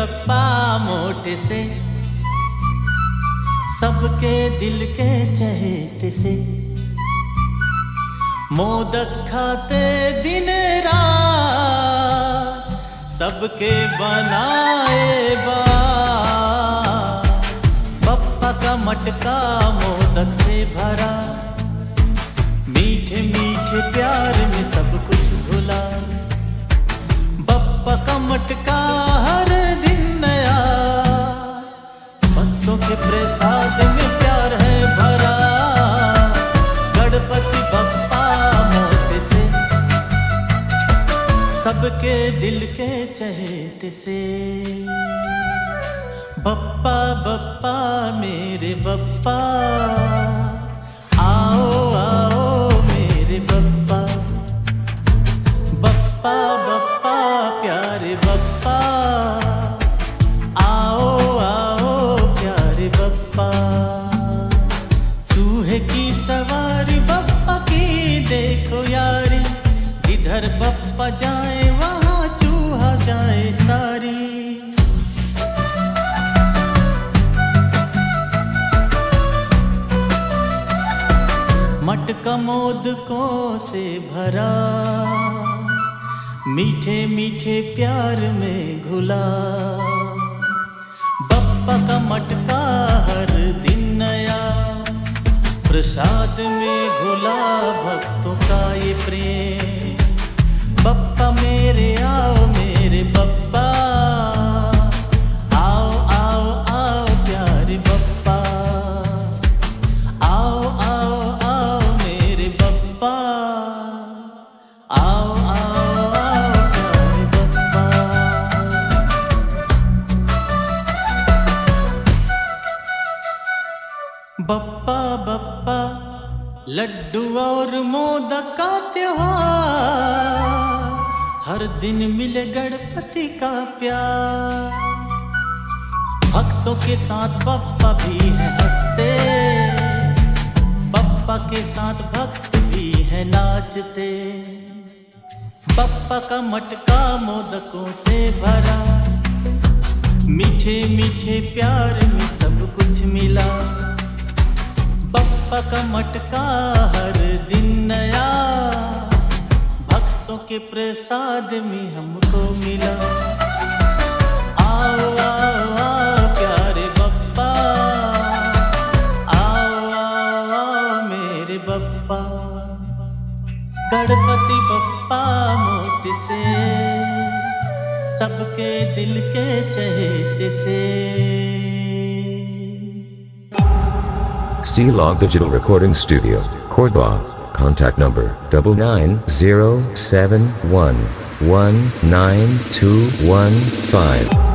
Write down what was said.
बप्पा मोटे से, सबके दिल के चहेते से, मोदक खाते दिन रात, सबके बनाए बात। बप्पा का मटका मोदक से भरा, मीठे मीठे प्यार में सब कुछ भुला। बप्पा का मटका हर दिन नया, भक्तों के प्रसाद में प्यार है भरा। गणपति बप्पा मोटे से, सबके दिल के चहेते से। बप्पा बप्पा मेरे बप्पा, आओ आओ मेरे बप्पा। बप्पा बप्पा प्यारे बप्पा, आओ आओ प्यारे बप्पा। चूहे की सवारी बप्पा की देखो यारी, जिधर बप्पा जाए वहाँ चूहा जाए सारी। मटका मोदकों से भरा, मीठे मीठे प्यार में घुला। बप्पा का मटका हर दिन नया, प्रसाद में घुला भक्तों का ये प्रेम। बप्पा मेरे आओ मेरे बप्पा, आओ आओ आओ प्यारे बप्पा। आओ आओ आओ मेरे बप्पा, आओ आओ आओ प्यारे बप्पा। बप्पा बप्पा लड्डू और मोदक का त्योहार, हर दिन मिले गणपति का प्यार। भक्तों के साथ बप्पा भी है हंसते, बप्पा के साथ भक्त भी है नाचते। बप्पा का मटका मोदकों से भरा, मीठे मीठे प्यार में सब कुछ मिला। बप्पा का मटका हर दिन नया, भक्तों के प्रसाद में हमको मिला। आओ आओ आओ प्यारे बप्पा, आओ आओ आओ मेरे बप्पा। गणपति बप्पा मोटे से, सबके दिल के चहेते से। C-Log Digital Recording Studio, Cordoba. Contact number 9907119215.